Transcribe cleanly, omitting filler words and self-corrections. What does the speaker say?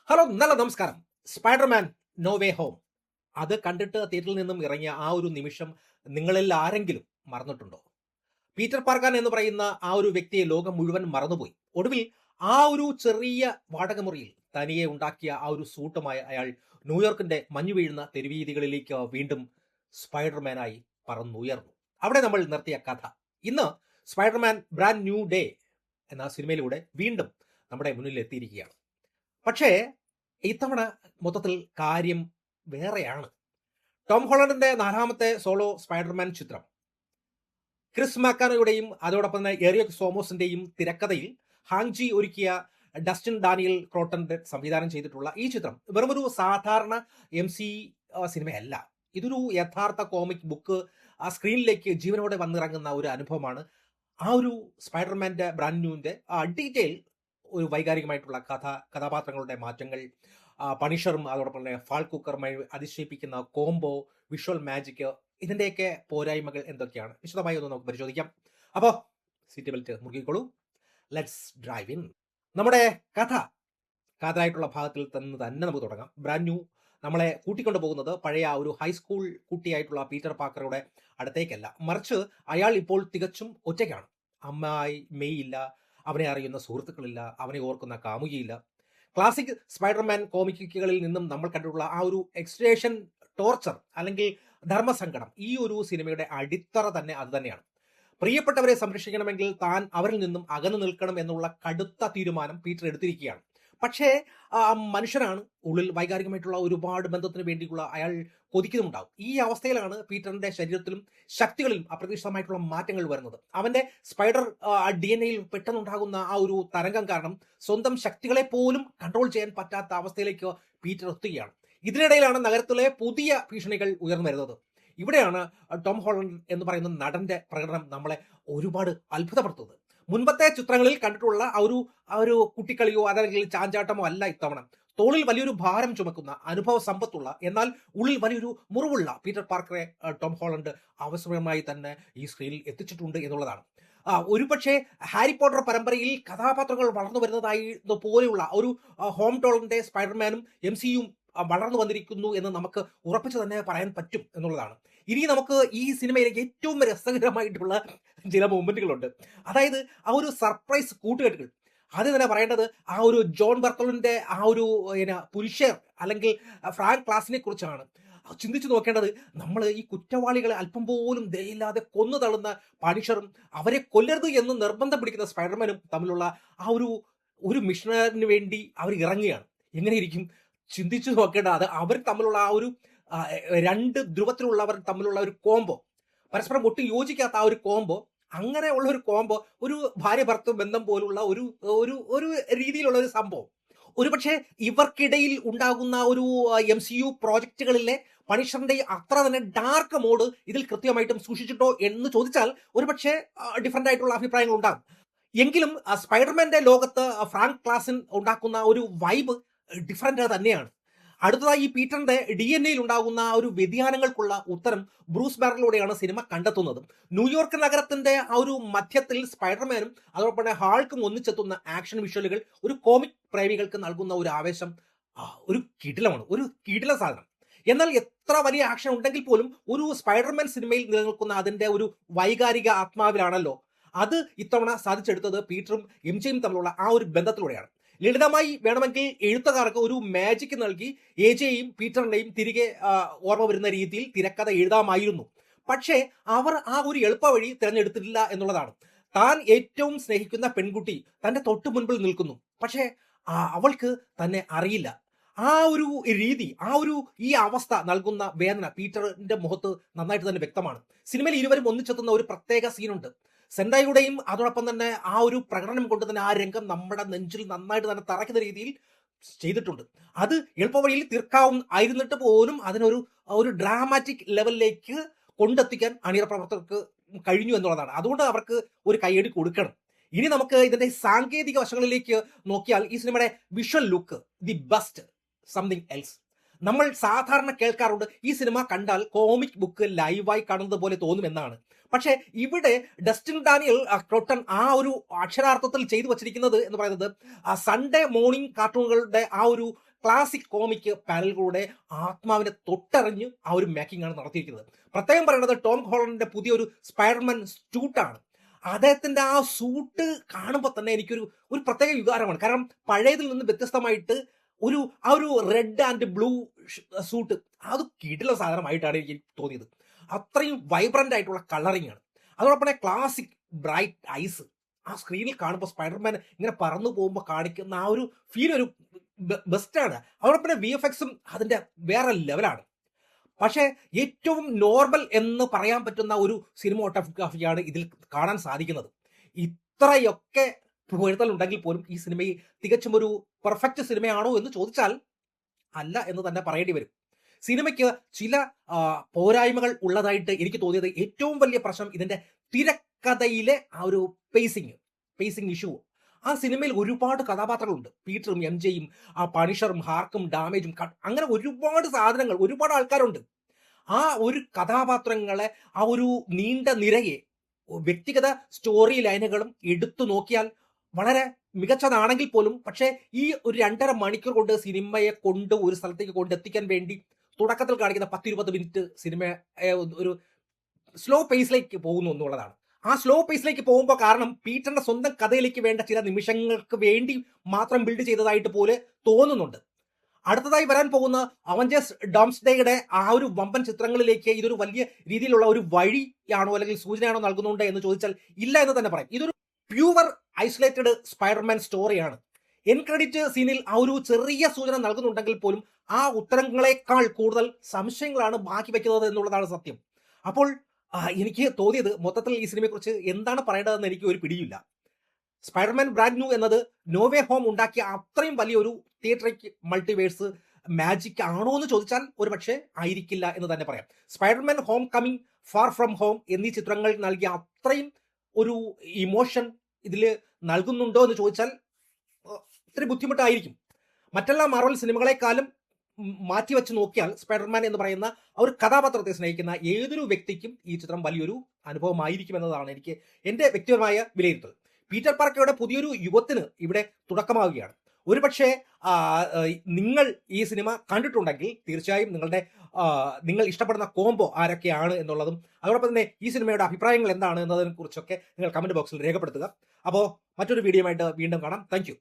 Hello, നല്ല നമസ്കാരം. Spiderman no way home അത് കണ്ടിട്ട് തിയേറ്ററിൽ നിന്നും ഇറങ്ങിയ ആ ഒരു നിമിഷം നിങ്ങളിൽ ആരെങ്കിലും മറന്നിട്ടുണ്ടോ? പീറ്റർ പാർക്കർ എന്ന് പറയുന്ന ആ ഒരു വ്യക്തിയെ ലോകം മുഴുവൻ മറന്നുപോയി. ഒടുവിൽ ആ ഒരു ചെറിയ വാടകമുറിയിൽ തനിയെ ഉണ്ടാക്കിയ ആ ഒരു സൂട്ടുമായി അയാൾ ന്യൂയോർക്കിന്റെ മഞ്ഞു വീഴുന്ന തെരുവീതികളിലേക്ക് വീണ്ടും സ്പൈഡർമാനായി പറന്നുയർന്നു. അവിടെ നമ്മൾ നിർത്തിയ കഥ ഇന്ന് സ്പൈഡർമാൻ ബ്രാൻഡ് ന്യൂ ഡേ എന്ന സിനിമയിലൂടെ വീണ്ടും നമ്മുടെ മുന്നിൽ എത്തിയിരിക്കുകയാണ്. പക്ഷേ ഇത്തവണ മൊത്തത്തിൽ കാര്യം വേറെയാണ്. ടോം ഹോളണ്ടിന്റെ നാലാമത്തെ സോളോ സ്പൈഡർമാൻ ചിത്രം ക്രിസ് മാക്കാനോയുടെയും അതോടൊപ്പം തന്നെ എറിക് സോമോസിന്റെയും തിരക്കഥയിൽ ഹാങ്ജി ഒരുക്കിയ ഡസ്റ്റിൻ ഡാനിയൽ ക്രോട്ടന്റെ സംവിധാനം ചെയ്തിട്ടുള്ള ഈ ചിത്രം വെറുമൊരു സാധാരണ MC സിനിമയല്ല. ഇതൊരു യഥാർത്ഥ കോമിക് ബുക്ക് ആ സ്ക്രീനിലേക്ക് ജീവനോടെ വന്നിറങ്ങുന്ന ഒരു അനുഭവമാണ്. ആ ഒരു സ്പൈഡർമാന്റെ ബ്രാൻഡ് ന്യൂവിന്റെ ഡീറ്റെയിൽ ഒരു വൈകാരികമായിട്ടുള്ള കഥാപാത്രങ്ങളുടെ മാറ്റങ്ങൾ, പണിഷറും അതോടൊപ്പം തന്നെ ഫാൾ കുക്കറുമായി അതിശയിപ്പിക്കുന്ന കോംബോ, വിഷ്വൽ മാജിക്, ഇതിന്റെയൊക്കെ പോരായ്മകൾ എന്തൊക്കെയാണ് വിശദമായി ഒന്ന് നമുക്ക് പരിശോധിക്കാം. അപ്പോൾ സീറ്റ് ബെൽറ്റ് മുറുകിക്കോളൂ, ലെറ്റ്സ് ഡ്രൈവ് ഇൻ. നമ്മുടെ കഥയായിട്ടുള്ള ഭാഗത്തിൽ തന്നെ നമുക്ക് തുടങ്ങാം. ബ്രാൻഡ് ന്യൂ നമ്മളെ കൂട്ടിക്കൊണ്ടു പോകുന്നത് പഴയ ആ ഒരു ഹൈസ്കൂൾ കുട്ടിയായിട്ടുള്ള പീറ്റർ പാക്കറുടെ അടുത്തേക്കല്ല, മറിച്ച് അയാൾ ഇപ്പോൾ തികച്ചും ഒറ്റയ്ക്കാണ്. അമ്മായി മെയ് ഇല്ല, അവനെ അറിയുന്ന സുഹൃത്തുക്കളില്ല, അവനെ ഓർക്കുന്ന കാമുകിയില്ല. ക്ലാസിക് സ്പൈഡർമാൻ കോമിക്കുകളിൽ നിന്നും നമ്മൾ കണ്ടിട്ടുള്ള ആ ഒരു എക്സ്ട്രേഷൻ, ടോർച്ചർ അല്ലെങ്കിൽ ധർമ്മസങ്കടം, ഈ ഒരു സിനിമയുടെ അടിത്തറ തന്നെ അത് തന്നെയാണ്. പ്രിയപ്പെട്ടവരെ സംരക്ഷിക്കണമെങ്കിൽ താൻ അവരിൽ നിന്നും അകന്നു നിൽക്കണം എന്നുള്ള കടുത്ത തീരുമാനം പീറ്റർ എടുത്തിരിക്കുകയാണ്. പക്ഷേ മനുഷ്യനാണ്, ഉള്ളിൽ വൈകാരികമായിട്ടുള്ള ഒരുപാട് ബന്ധത്തിന് വേണ്ടിയുള്ള അയാൾ കൊതിക്കുന്നുണ്ടാവും. ഈ അവസ്ഥയിലാണ് പീറ്ററിന്റെ ശരീരത്തിലും ശക്തികളിലും അപ്രതീക്ഷിതമായിട്ടുള്ള മാറ്റങ്ങൾ വരുന്നത്. അവന്റെ സ്പൈഡർ DNA-യിൽ പെട്ടെന്നുണ്ടാകുന്ന ആ ഒരു തരംഗം കാരണം സ്വന്തം ശക്തികളെ പോലും കൺട്രോൾ ചെയ്യാൻ പറ്റാത്ത അവസ്ഥയിലേക്ക് പീറ്റർ എത്തുകയാണ്. ഇതിനിടയിലാണ് നഗരത്തിലെ പുതിയ ഭീഷണികൾ ഉയർന്നു വരുന്നത്. ഇവിടെയാണ് ടോം ഹോളണ്ട് എന്ന് പറയുന്ന നടന്റെ പ്രകടനം നമ്മളെ ഒരുപാട് അത്ഭുതപ്പെടുത്തുന്നത്. മുൻപത്തെ ചിത്രങ്ങളിൽ കണ്ടിട്ടുള്ള ആ ഒരു കുട്ടിക്കളിയോ അതല്ലെങ്കിൽ ചാഞ്ചാട്ടമോ അല്ല ഇത്തവണ. തോളിൽ വലിയൊരു ഭാരം ചുമക്കുന്ന, അനുഭവ സമ്പത്തുള്ള, എന്നാൽ ഉള്ളിൽ വലിയൊരു മുറിവുള്ള പീറ്റർ പാർക്കറെ ടോം ഹോളണ്ട് അവസരമായി തന്നെ ഈ സ്ക്രീനിൽ എത്തിച്ചിട്ടുണ്ട് എന്നുള്ളതാണ്. ഒരുപക്ഷെ ഹാരി പോട്ടർ പരമ്പരയിൽ കഥാപാത്രങ്ങൾ വളർന്നു വരുന്നതായി പോലെയുള്ള ഒരു ഹോം ടോളിന്റെ സ്പൈഡർമാനും MCUയും വളർന്നു വന്നിരിക്കുന്നു എന്ന് നമുക്ക് ഉറപ്പിച്ചു തന്നെ പറയാൻ പറ്റും എന്നുള്ളതാണ്. ഇനി നമുക്ക് ഈ സിനിമയിലെ ഏറ്റവും രസകരമായിട്ടുള്ള ചില മൊമെന്റുകളുണ്ട്. അതായത് ആ ഒരു സർപ്രൈസ് കൂട്ടുകെട്ടുകൾ. അത് തന്നെ പറയേണ്ടത് ആ ഒരു ജോൺ ബർത്തലിന്റെ ആ ഒരു പുരുഷർ അല്ലെങ്കിൽ ഫ്രാങ്ക് ക്ലാസിനെ കുറിച്ചാണ്. ചിന്തിച്ചു നോക്കേണ്ടത്, നമ്മൾ ഈ കുറ്റവാളികളെ അല്പം പോലും ദയയില്ലാതെ കൊന്നു തള്ളുന്ന പണിഷറും അവരെ കൊല്ലരുത് എന്ന് നിർബന്ധം പിടിക്കുന്ന സ്പൈഡർമാനും തമ്മിലുള്ള ആ ഒരു മിഷനറിന് വേണ്ടി അവർ ഇറങ്ങുകയാണ്. എങ്ങനെയിരിക്കും ചിന്തിച്ചു നോക്കേണ്ട. അത് അവർ തമ്മിലുള്ള ആ ഒരു രണ്ട് ധ്രുവത്തിലുള്ളവർ തമ്മിലുള്ള ഒരു കോംബോ, പരസ്പരം ഒട്ടും യോജിക്കാത്ത ആ ഒരു കോംബോ, അങ്ങനെയുള്ള ഒരു കോംബോ, ഒരു ഭാര്യ ഭർത്തൃ ബന്ധം പോലുള്ള ഒരു ഒരു രീതിയിലുള്ള ഒരു സംഭവം. ഒരുപക്ഷെ ഇവർക്കിടയിൽ ഉണ്ടാകുന്ന ഒരു MCU പ്രോജക്റ്റുകളിലെ പണിഷറിന്റെ അത്ര തന്നെ ഡാർക്ക് മോഡ് ഇതിൽ കൃത്യമായിട്ടും സൂക്ഷിച്ചിട്ടോ എന്ന് ചോദിച്ചാൽ ഒരുപക്ഷെ ഡിഫറെന്റ് ആയിട്ടുള്ള അഭിപ്രായങ്ങൾ ഉണ്ടാകും. എങ്കിലും സ്പൈഡർമാന്റെ ലോകത്ത് ഫ്രാങ്ക് ക്ലാസിൻ ഉണ്ടാക്കുന്ന ഒരു വൈബ് ഡിഫറെന്റ് തന്നെയാണ്. അടുത്തതായി ഈ പീറ്ററിന്റെ DNA-യിൽ ഉണ്ടാകുന്ന ആ ഒരു വ്യതിയാനങ്ങൾക്കുള്ള ഉത്തരം ബ്രൂസ് ബാനറിലൂടെയാണ് സിനിമ കണ്ടെത്തുന്നത്. ന്യൂയോർക്ക് നഗരത്തിന്റെ ആ ഒരു മധ്യത്തിൽ സ്പൈഡർമാനും അതോടൊപ്പം തന്നെ ഹാൾക്കും ഒന്നിച്ചെത്തുന്ന ആക്ഷൻ വിഷ്വലുകൾ ഒരു കോമിക് പ്രേമികൾക്ക് നൽകുന്ന ഒരു ആവേശം ഒരു കിടിലമാണ്, ഒരു കിടില സാധനം. എന്നാൽ എത്ര വലിയ ആക്ഷൻ ഉണ്ടെങ്കിൽ പോലും ഒരു സ്പൈഡർമാൻ സിനിമയിൽ നിലനിൽക്കുന്ന അതിന്റെ ഒരു വൈകാരിക ആത്മാവിലാണല്ലോ. അത് ഇത്തവണ സാധിച്ചെടുത്തത് പീറ്ററും MJയും തമ്മിലുള്ള ആ ഒരു ബന്ധത്തിലൂടെയാണ്. ലളിതമായി വേണമെങ്കിൽ എഴുത്തുകാർക്ക് ഒരു മാജിക് നൽകി AJയും പീറ്ററിന്റെയും തിരികെ ഓർമ്മ വരുന്ന രീതിയിൽ തിരക്കഥ എഴുതാമായിരുന്നു. പക്ഷേ അവർ ആ ഒരു എളുപ്പ വഴി തിരഞ്ഞെടുത്തിട്ടില്ല എന്നുള്ളതാണ്. താൻ ഏറ്റവും സ്നേഹിക്കുന്ന പെൺകുട്ടി തന്റെ തൊട്ടു മുൻപിൽ നിൽക്കുന്നു, പക്ഷേ അവൾക്ക് തന്നെ അറിയില്ല. ആ ഒരു രീതി, ഈ അവസ്ഥ നൽകുന്ന വേദന പീറ്ററിന്റെ മുഖത്ത് നന്നായിട്ട് തന്നെ വ്യക്തമാണ്. സിനിമയിൽ ഇരുവരും ഒന്നിച്ചെത്തുന്ന ഒരു പ്രത്യേക സീനുണ്ട്. സെൻഡായുടെയും അതോടൊപ്പം തന്നെ ആ ഒരു പ്രകടനം കൊണ്ട് തന്നെ ആ രംഗം നമ്മുടെ നെഞ്ചിൽ നന്നായിട്ട് തന്നെ തറയ്ക്കുന്ന രീതിയിൽ ചെയ്തിട്ടുണ്ട്. അത് എളുപ്പവഴിയിൽ ആയിരുന്നിട്ട് പോലും അതിനൊരു ഡ്രാമാറ്റിക് ലെവലിലേക്ക് കൊണ്ടെത്തിക്കാൻ അണിയറ പ്രവർത്തകർക്ക് കഴിഞ്ഞു എന്നുള്ളതാണ്. അതുകൊണ്ട് അവർക്ക് ഒരു കയ്യടി കൊടുക്കണം. ഇനി നമുക്ക് ഇതിന്റെ സാങ്കേതിക വശങ്ങളിലേക്ക് നോക്കിയാൽ ഈ സിനിമയുടെ visual look the best, something else. നമ്മൾ സാധാരണ കേൾക്കാറുണ്ട് ഈ സിനിമ കണ്ടാൽ കോമിക് ബുക്ക് ലൈവായി കാണുന്നത് പോലെ തോന്നുമെന്നാണ്. പക്ഷേ ഇവിടെ ഡസ്റ്റിൻ ഡാനിയൽ ക്രോട്ടൺ ആ ഒരു അക്ഷരാർത്ഥത്തിൽ ചെയ്തു വച്ചിരിക്കുന്നത് എന്ന് പറയുന്നത് സൺഡേ മോർണിംഗ് കാർട്ടൂണുകളുടെ ആ ഒരു ക്ലാസിക് കോമിക് പാനലിലൂടെ ആത്മാവിനെ തൊട്ടറിഞ്ഞ് ആ ഒരു മേക്കിംഗ് ആണ് നടത്തിയിരിക്കുന്നത്. പ്രത്യേകം പറയുന്നത് ടോം ഹോളണ്ടിന്റെ പുതിയൊരു സ്പൈഡർമാൻ സ്യൂട്ടാണ്. അദ്ദേഹത്തിന്റെ ആ സൂട്ട് കാണുമ്പോൾ തന്നെ ഒരു പ്രത്യേക വികാരമാണ്. കാരണം പഴയതിൽ നിന്ന് വ്യത്യസ്തമായിട്ട് ആ ഒരു റെഡ് ആൻഡ് ബ്ലൂ സൂട്ട് അത് കിടില സാധനമായിട്ടാണ് എനിക്ക് തോന്നിയത്. അത്രയും വൈബ്രന്റ് ആയിട്ടുള്ള കളറിംഗ് ആണ്. അതോടൊപ്പം തന്നെ ക്ലാസിക് ബ്രൈറ്റ് ഐസ് ആ സ്ക്രീനിൽ കാണുമ്പോൾ സ്പൈഡർമാൻ ഇങ്ങനെ പറന്നു പോകുമ്പോൾ കാണിക്കുന്ന ആ ഒരു ഫീൽ ഒരു ബെസ്റ്റാണ്. അതോടൊപ്പം തന്നെ VFX-ഉം അതിന്റെ വേറെ ലെവലാണ്. പക്ഷേ ഏറ്റവും നോർമൽ എന്ന് പറയാൻ പറ്റുന്ന ഒരു സിനിമോട്ടോഗ്രാഫിയാണ് ഇതിൽ കാണാൻ സാധിക്കുന്നത്. ഇത്രയൊക്കെ പുകഴ്ത്തലുണ്ടെങ്കിൽ പോലും ഈ സിനിമയിൽ തികച്ചും ഒരു പെർഫെക്റ്റ് സിനിമയാണോ എന്ന് ചോദിച്ചാൽ അല്ല എന്ന് തന്നെ പറയേണ്ടി വരും. സിനിമയ്ക്ക് ചില പോരായ്മകൾ ഉള്ളതായിട്ട് എനിക്ക് തോന്നിയത് ഏറ്റവും വലിയ പ്രശ്നം ഇതിന്റെ തിരക്കഥയിലെ ആ ഒരു പേസിംഗ് ഇഷ്യൂ. ആ സിനിമയിൽ ഒരുപാട് കഥാപാത്രങ്ങളുണ്ട്. പീറ്ററും MJയും ആ പണിഷറും ഹാർക്കും ഡാമേജും അങ്ങനെ ഒരുപാട് സാധനങ്ങൾ, ഒരുപാട് ആൾക്കാരുണ്ട്. ആ ഒരു കഥാപാത്രങ്ങളെ ആ ഒരു നീണ്ട നിരയെ വ്യക്തിഗത സ്റ്റോറി ലൈനുകളും എടുത്തു നോക്കിയാൽ വളരെ മികച്ചതാണെങ്കിൽ പോലും പക്ഷേ ഈ ഒരു 2.5 മണിക്കൂർ കൊണ്ട് സിനിമയെ കൊണ്ട് ഒരു സ്ഥലത്തേക്ക് കൊണ്ടെത്തിക്കാൻ വേണ്ടി തുടക്കത്തിൽ കാണിക്കുന്ന 10-20 മിനിറ്റ് സിനിമ ഒരു സ്ലോ പേസിലേക്ക് പോകുന്നു എന്നുള്ളതാണ്. ആ സ്ലോ പേസിലേക്ക് പോകുമ്പോൾ കാരണം പീറ്ററിന്റെ സ്വന്തം കഥയിലേക്ക് വേണ്ട ചില നിമിഷങ്ങൾക്ക് വേണ്ടി മാത്രം ബിൽഡ് ചെയ്തതായിട്ട് പോലെ തോന്നുന്നുണ്ട്. അടുത്തതായി വരാൻ പോകുന്ന അവഞ്ചേഴ്സ് ഡോംസ്ഡേയുടെ ആ ഒരു വമ്പൻ ചിത്രങ്ങളിലേക്ക് ഇതൊരു വലിയ രീതിയിലുള്ള ഒരു വഴിയാണോ അല്ലെങ്കിൽ സൂചനയാണോ നൽകുന്നുണ്ട് എന്ന് ചോദിച്ചാൽ ഇല്ല എന്ന് തന്നെ പറയും. ഇതൊരു പ്യൂവർ ഐസൊലേറ്റഡ് സ്പൈഡർമാൻ സ്റ്റോറിയാണ്. എൻ ക്രെഡിറ്റ് സീനിൽ ആ ഒരു ചെറിയ സൂചന നൽകുന്നുണ്ടെങ്കിൽ പോലും ആ ഉത്തരങ്ങളെക്കാൾ കൂടുതൽ സംശയങ്ങളാണ് ബാക്കി വയ്ക്കുന്നത് എന്നുള്ളതാണ് സത്യം. അപ്പോൾ എനിക്ക് തോന്നിയത് മൊത്തത്തിൽ ഈ സിനിമയെക്കുറിച്ച് എന്താണ് പറയേണ്ടതെന്ന് എനിക്ക് ഒരു പിടിയില്ല. സ്പൈഡർമാൻ ബ്രാൻഡ് ന്യൂ എന്നത് നോവേ ഹോം ഉണ്ടാക്കിയ അത്രയും വലിയൊരു തിയേറ്ററിക് മൾട്ടിവേഴ്സ് മാജിക് ആണോ എന്ന് ചോദിച്ചാൽ ഒരു പക്ഷേ ആയിരിക്കില്ല എന്ന് തന്നെ പറയാം. Spiderman home coming, far from home എന്നീ ചിത്രങ്ങൾ നൽകിയ അത്രയും ഒരു ഇമോഷൻ ഇതിൽ നൽകുന്നുണ്ടോ എന്ന് ചോദിച്ചാൽ ഇത്തിരി ബുദ്ധിമുട്ടായിരിക്കും. മറ്റെല്ലാ മാർവൽ സിനിമകളെക്കാളും മാറ്റിവെച്ച് നോക്കിയാൽ സ്പൈഡർമാൻ എന്ന് പറയുന്ന ആ ഒരു കഥാപാത്രത്തെ സ്നേഹിക്കുന്ന ഏതൊരു വ്യക്തിക്കും ഈ ചിത്രം വലിയൊരു അനുഭവമായിരിക്കും എന്നതാണ് എൻ്റെ വ്യക്തിപരമായ വിലയിരുത്തൽ. പീറ്റർ പാർക്കറുടെ പുതിയൊരു യുഗത്തിന് ഇവിടെ തുടക്കമാവുകയാണ്. ഒരുപക്ഷെ നിങ്ങൾ ഈ സിനിമ കണ്ടിട്ടുണ്ടെങ്കിൽ തീർച്ചയായും നിങ്ങൾ ഇഷ്ടപ്പെടുന്ന കോംബോ ആരൊക്കെയാണ് എന്നുള്ളതും അതോടൊപ്പം തന്നെ ഈ സിനിമയുടെ അഭിപ്രായങ്ങൾ എന്താണ് എന്നതിനെ കുറിച്ചൊക്കെ നിങ്ങൾ കമന്റ് ബോക്സിൽ രേഖപ്പെടുത്തുക. അപ്പോൾ മറ്റൊരു വീഡിയോയുമായിട്ട് വീണ്ടും കാണാം. താങ്ക്